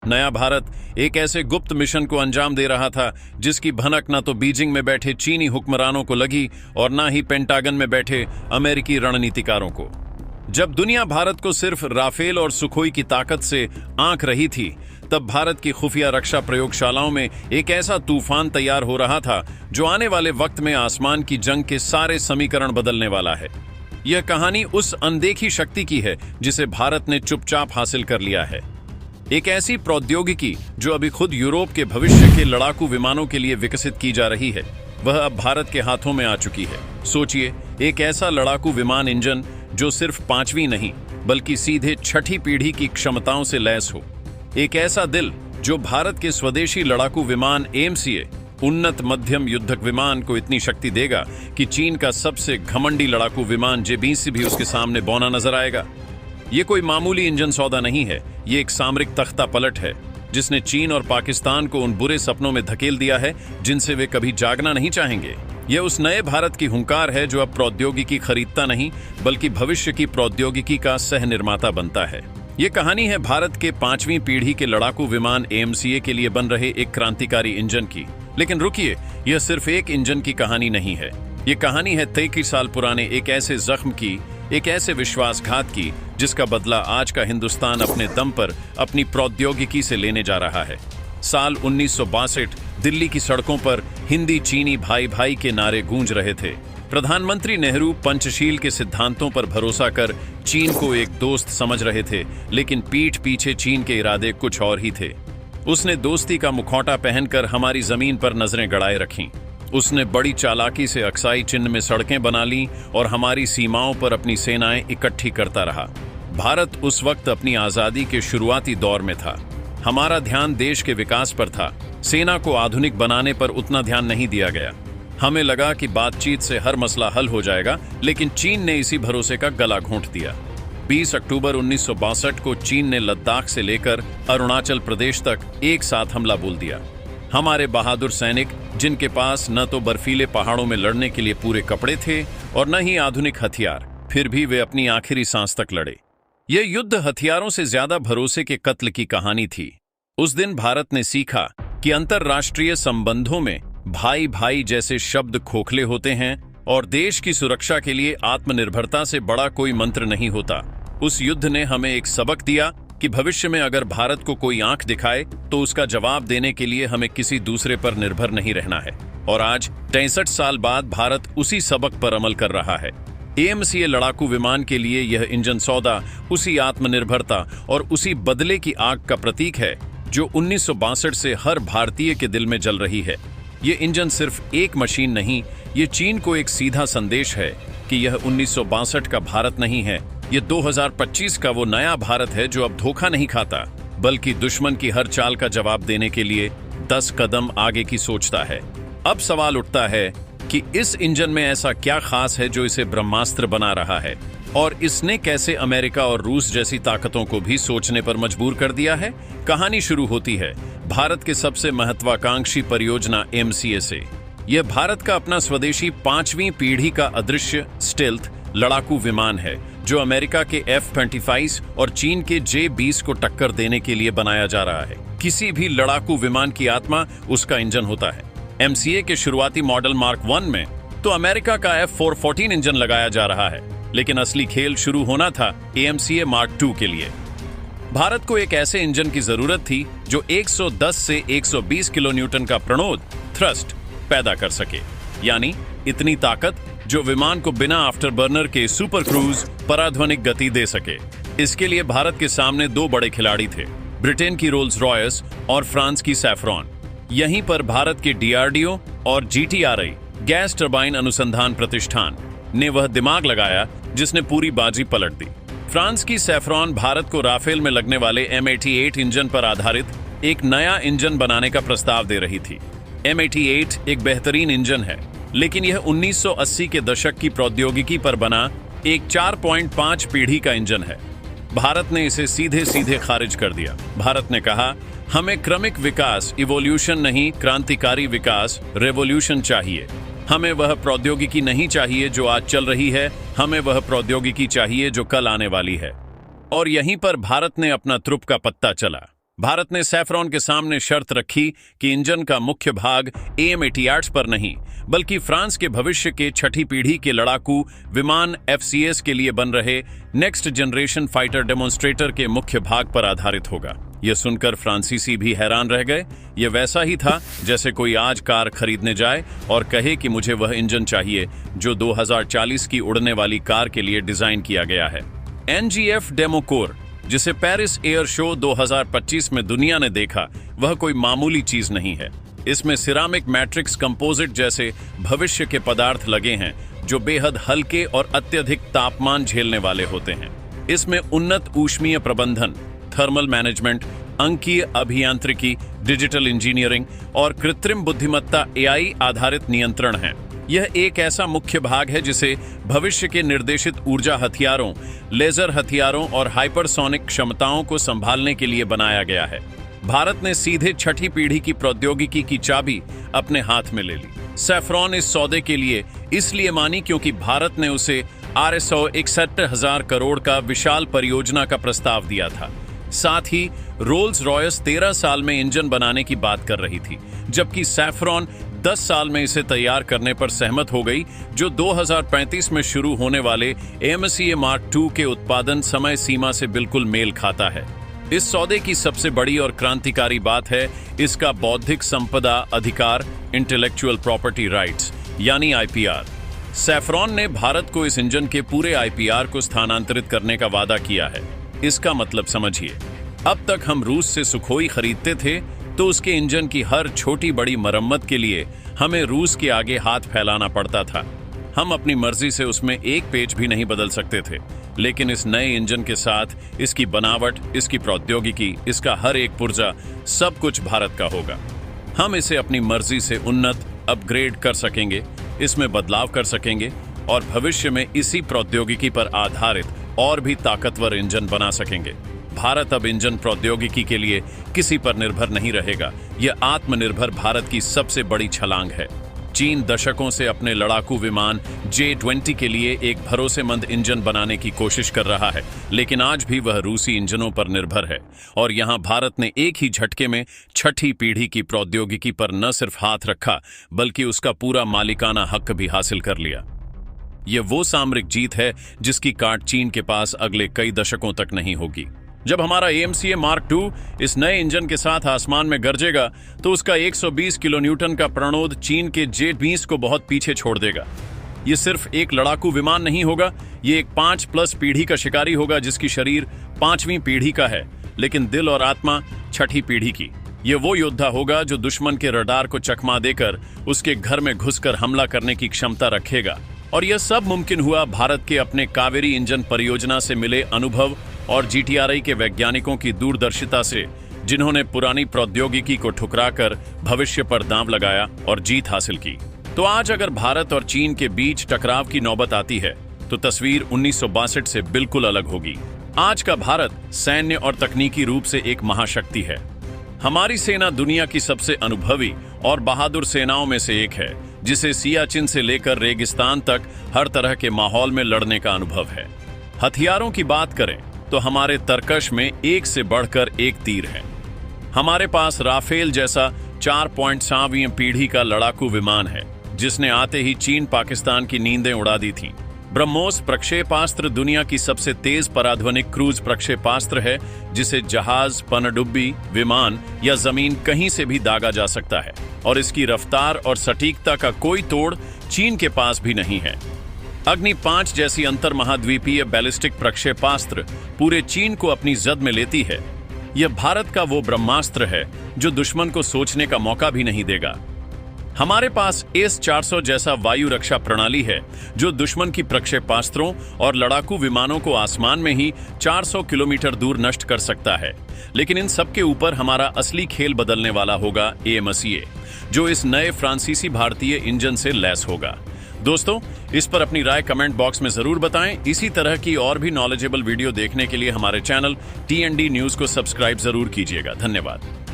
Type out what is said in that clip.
नया भारत एक ऐसे गुप्त मिशन को अंजाम दे रहा था जिसकी भनक न तो बीजिंग में बैठे चीनी हुक्मरानों को लगी और न ही पेंटागन में बैठे अमेरिकी रणनीतिकारों को। जब दुनिया भारत को सिर्फ राफेल और सुखोई की ताकत से आंक रही थी, तब भारत की खुफिया रक्षा प्रयोगशालाओं में एक ऐसा तूफान तैयार हो रहा था जो आने वाले वक्त में आसमान की जंग के सारे समीकरण बदलने वाला है। यह कहानी उस अनदेखी शक्ति की है जिसे भारत ने चुपचाप हासिल कर लिया है। एक ऐसी प्रौद्योगिकी जो अभी खुद यूरोप के भविष्य के लड़ाकू विमानों के लिए विकसित की जा रही है, वह अब भारत के हाथों में आ चुकी है। सोचिए, एक ऐसा लड़ाकू विमान इंजन जो सिर्फ 5वीं नहीं बल्कि सीधे 6ठी पीढ़ी की क्षमताओं से लैस हो। एक ऐसा दिल जो भारत के स्वदेशी लड़ाकू विमान AMCA उन्नत मध्यम युद्धक विमान को इतनी शक्ति देगा कि चीन का सबसे घमंडी लड़ाकू विमान J-20 भी उसके सामने बौना नजर आएगा। ये कोई मामूली इंजन सौदा नहीं है, ये एक सामरिक तख्ता पलट है जिसने चीन और पाकिस्तान को उन बुरे सपनों में धकेल दिया है जिनसे वे कभी जागना नहीं चाहेंगे। यह उस नए भारत की हुंकार है जो अब प्रौद्योगिकी खरीदता नहीं बल्कि भविष्य की प्रौद्योगिकी का सह निर्माता बनता है। ये कहानी है भारत के 5वीं पीढ़ी के लड़ाकू विमान AMCA के लिए बन रहे एक क्रांतिकारी इंजन की। लेकिन रुकिए, यह सिर्फ एक इंजन की कहानी नहीं है। ये कहानी है 33 साल पुराने एक ऐसे जख्म की, एक ऐसे विश्वासघात की जिसका बदला आज का हिंदुस्तान अपने दम पर अपनी प्रौद्योगिकी से लेने जा रहा है। साल 1962 दिल्ली की सड़कों पर हिंदी चीनी भाई भाई के नारे गूंज रहे थे। प्रधानमंत्री नेहरू पंचशील के सिद्धांतों पर भरोसा कर चीन को एक दोस्त समझ रहे थे, लेकिन पीठ पीछे चीन के इरादे कुछ और ही थे। उसने दोस्ती का मुखौटा पहनकर हमारी जमीन पर नजरें गड़ाए रखीं। उसने बड़ी चालाकी से अक्साई चिन्ह में सड़कें बना ली और हमारी सीमाओं पर अपनी सेनाएं इकट्ठी करता रहा। भारत उस वक्त अपनी आजादी के शुरुआती दौर में था। हमारा ध्यान देश के विकास पर था। सेना को आधुनिक बनाने पर उतना ध्यान नहीं दिया गया। हमें लगा कि बातचीत से हर मसला हल हो जाएगा, लेकिन चीन ने इसी भरोसे का गला घोंट दिया। 20 अक्टूबर 1962 को चीन ने लद्दाख से लेकर अरुणाचल प्रदेश तक एक साथ हमला बोल दिया। हमारे बहादुर सैनिक, जिनके पास न तो बर्फीले पहाड़ों में लड़ने के लिए पूरे कपड़े थे और न ही आधुनिक हथियार, फिर भी वे अपनी आखिरी सांस तक लड़े। यह युद्ध हथियारों से ज्यादा भरोसे के कत्ल की कहानी थी। उस दिन भारत ने सीखा कि अंतर्राष्ट्रीय संबंधों में भाई भाई जैसे शब्द खोखले होते हैं और देश की सुरक्षा के लिए आत्मनिर्भरता से बड़ा कोई मंत्र नहीं होता। उस युद्ध ने हमें एक सबक दिया कि भविष्य में अगर भारत को कोई आंख दिखाए तो उसका जवाब देने के लिए हमें किसी दूसरे पर निर्भर नहीं रहना है। और आज 63 साल बाद भारत उसी सबक पर अमल कर रहा है। AMCA लड़ाकू विमान के लिए यह इंजन सौदा उसी आत्मनिर्भरता और उसी बदले की आग का प्रतीक है जो 1962 से हर भारतीय के दिल में जल रही है। ये इंजन सिर्फ एक मशीन नहीं, ये चीन को एक सीधा संदेश है कि यह 1962 का भारत नहीं है, ये 2025 का वो नया भारत है जो अब धोखा नहीं खाता, बल्कि दुश्मन की हर चाल का जवाब देने के लिए 10 कदम आगे की सोचता है। अब सवाल उठता है कि इस इंजन में ऐसा क्या खास है जो इसे ब्रह्मास्त्र बना रहा है, और इसने कैसे अमेरिका और रूस जैसी ताकतों को भी सोचने पर मजबूर कर दिया है। कहानी शुरू होती है भारत के सबसे महत्वाकांक्षी परियोजना AMCA से। यह भारत का अपना स्वदेशी 5वीं पीढ़ी का अदृश्य स्टेल्थ लड़ाकू विमान है जो अमेरिका के F-25 और चीन के J-20 को टक्कर देने के लिए बनाया जा रहा है। किसी भी लड़ाकू विमान की आत्मा उसका इंजन होता है। AMCA के शुरुआती मॉडल मार्क 1 में तो अमेरिका का F-414 इंजन लगाया जा रहा है, लेकिन असली खेल शुरू होना था AMCA मार्क 2 के लिए। भारत को एक ऐसे इंजन की जरूरत थी जो 110 से 120 किलो न्यूटन का प्रणोद थ्रस्ट पैदा कर सके, यानी इतनी ताकत जो विमान को बिना आफ्टर बर्नर के सुपर क्रूज पराध्वनिक गति दे सके। इसके लिए भारत के सामने दो बड़े खिलाड़ी थे, ब्रिटेन की रोल्स रॉयस और फ्रांस की सैफ्रॉन। यहीं पर भारत के DRDO और GTRI गैस टरबाइन अनुसंधान प्रतिष्ठान ने वह दिमाग लगाया जिसने पूरी बाजी पलट दी। फ्रांस की सैफ्रॉन भारत को राफेल में लगने वाले M88 इंजन पर आधारित एक नया इंजन बनाने का प्रस्ताव दे रही थी। M88 एक बेहतरीन इंजन है, लेकिन यह 1980 के दशक की प्रौद्योगिकी पर बना एक 4.5 पीढ़ी का इंजन है। भारत ने इसे सीधे सीधे खारिज कर दिया। भारत ने कहा, हमें क्रमिक विकास इवोल्यूशन नहीं, क्रांतिकारी विकास रेवोल्यूशन चाहिए। हमें वह प्रौद्योगिकी नहीं चाहिए जो आज चल रही है, हमें वह प्रौद्योगिकी चाहिए जो कल आने वाली है। और यहीं पर भारत ने अपना त्रुप का पत्ता चला। भारत ने सैफरॉन के सामने शर्त रखी कि इंजन का मुख्य भाग AIM-88 पर नहीं, बल्कि फ्रांस के भविष्य के छठी पीढ़ी के लड़ाकू विमान FCAS के लिए बन रहे नेक्स्ट जनरेशन फाइटर डेमोन्स्ट्रेटर के मुख्य भाग पर आधारित होगा। यह सुनकर फ्रांसीसी भी हैरान रह गए। यह वैसा ही था जैसे कोई आज कार खरीदने जाए और कहे कि मुझे वह इंजन चाहिए जो 2040 की उड़ने वाली कार के लिए डिजाइन किया गया है। NGF डेमोकोर, जिसे पेरिस एयर शो 2025 में दुनिया ने देखा, वह कोई मामूली चीज नहीं है। इसमें सिरामिक मैट्रिक्स कंपोजिट जैसे भविष्य के पदार्थ लगे हैं जो बेहद हल्के और अत्यधिक तापमान झेलने वाले होते हैं। इसमें उन्नत ऊष्मीय प्रबंधन, थर्मल मैनेजमेंट, अंकीय अभियांत्रिकी, डिजिटल इंजीनियरिंग और कृत्रिम बुद्धिमत्ता AI आधारित नियंत्रण है। यह एक ऐसा मुख्य भाग है जिसे भविष्य के निर्देशित ऊर्जा हथियारों, लेजर हथियारों और हाइपरसोनिक क्षमताओं को संभालने के लिए बनाया गया है। भारत ने सीधे छठी पीढ़ी की प्रौद्योगिकी की चाबी अपने हाथ में ले ली। सैफरॉन इस सौदे के लिए इसलिए मानी क्योंकि भारत ने उसे RSO 61,000 करोड़ का विशाल परियोजना का प्रस्ताव दिया था। साथ ही रोल्स रॉयस 13 साल में इंजन बनाने की बात कर रही थी, जबकि सैफरॉन 10 साल में इसे तैयार करने पर सहमत हो गई, जो 2035 में शुरू होने वाले AMCA Mark II के उत्पादन समय सीमा से बिल्कुल मेल खाता है। इस सौदे की सबसे बड़ी और क्रांतिकारी बात है इसका बौद्धिक संपदा अधिकार, इंटेलेक्चुअल प्रॉपर्टी राइट्स यानी IPR। सैफरॉन ने भारत को इस इंजन के पूरे IPR को स्थानांतरित करने का वादा किया है। इसका मतलब समझिए, अब तक हम रूस से सुखोई खरीदते थे तो उसके इंजन की हर छोटी बड़ी मरम्मत के लिए हमें रूस के आगे हाथ फैलाना पड़ता था। हम अपनी मर्जी से उसमें एक पेच भी नहीं बदल सकते थे। लेकिन इस नए इंजन के साथ इसकी बनावट, इसकी प्रौद्योगिकी, इसका हर एक पुर्जा, सब कुछ भारत का होगा। हम इसे अपनी मर्जी से उन्नत, अपग्रेड कर सकेंगे, इसमें बदलाव कर सकेंगे और भविष्य में इसी प्रौद्योगिकी पर आधारित और भी ताकतवर इंजन बना सकेंगे। भारत अब इंजन प्रौद्योगिकी के लिए किसी पर निर्भर नहीं रहेगा। यह आत्मनिर्भर भारत की सबसे बड़ी छलांग है। चीन दशकों से अपने लड़ाकू विमान J-20 के लिए एक भरोसेमंद इंजन बनाने की कोशिश कर रहा है, लेकिन आज भी वह रूसी इंजनों पर निर्भर है। और यहां भारत ने एक ही झटके में छठी पीढ़ी की प्रौद्योगिकी पर न सिर्फ हाथ रखा, बल्कि उसका पूरा मालिकाना हक भी हासिल कर लिया। यह वो सामरिक जीत है जिसकी काट चीन के पास अगले कई दशकों तक नहीं होगी। जब हमारा AMCA Mark II इस नए इंजन के साथ आसमान में गरजेगा तो उसका 120 किलोन्यूटन का प्रणोद चीन के J-20 को बहुत पीछे छोड़ देगा। ये सिर्फ एक लड़ाकू विमान नहीं होगा, ये एक 5+ पीढ़ी का शिकारी होगा जिसकी शरीर 5वीं पीढ़ी का है, लेकिन दिल और आत्मा छठी पीढ़ी की। ये वो योद्धा होगा जो दुश्मन के रडार को चकमा देकर उसके घर में घुसकर हमला करने की क्षमता रखेगा। और यह सब मुमकिन हुआ भारत के अपने कावेरी इंजन परियोजना से मिले अनुभव और GTRI के वैज्ञानिकों की दूरदर्शिता से, जिन्होंने पुरानी प्रौद्योगिकी को ठुकराकर भविष्य पर दांव लगाया और जीत हासिल की। तो आज अगर भारत और चीन के बीच टकराव की नौबत आती है तो तस्वीर 1962 से बिल्कुल अलग होगी। आज का भारत सैन्य और तकनीकी रूप से एक महाशक्ति है। हमारी सेना दुनिया की सबसे अनुभवी और बहादुर सेनाओं में से एक है, जिसे सियाचिन से लेकर रेगिस्तान तक हर तरह के माहौल में लड़ने का अनुभव है। हथियारों की बात करें तो हमारे तरकश में एक से बढ़कर एक तीर है। हमारे पास राफेल जैसा 4.7वीं पीढ़ी का लड़ाकू विमान है, जिसने आते ही चीन पाकिस्तान की नींदें उड़ा दी थीं। ब्रह्मोस प्रक्षेपास्त्र दुनिया की सबसे तेज पराध्वनिक क्रूज प्रक्षेपास्त्र है, जिसे जहाज, पनडुब्बी, विमान या जमीन कहीं से भी दागा जा सकता है, और इसकी रफ्तार और सटीकता का कोई तोड़ चीन के पास भी नहीं है। अग्नि 5 जैसी अंतर महाद्वीपीय बैलिस्टिक प्रक्षेपास्त्र पूरे चीन को अपनी जद में लेती है। यह भारत का वो ब्रह्मास्त्र है जो दुश्मन को सोचने का मौका भी नहीं देगा। हमारे पास S-400 जैसा वायु रक्षा प्रणाली है, जो दुश्मन की प्रक्षेपास्त्रों और लड़ाकू विमानों को आसमान में ही 400 किलोमीटर दूर नष्ट कर सकता है। लेकिन इन सब के ऊपर हमारा असली खेल बदलने वाला होगा AMCA, जो इस नए फ्रांसीसी भारतीय इंजन से लैस होगा। दोस्तों, इस पर अपनी राय कमेंट बॉक्स में जरूर बताएं। इसी तरह की और भी नॉलेजेबल वीडियो देखने के लिए हमारे चैनल TND न्यूज को सब्सक्राइब जरूर कीजिएगा। धन्यवाद।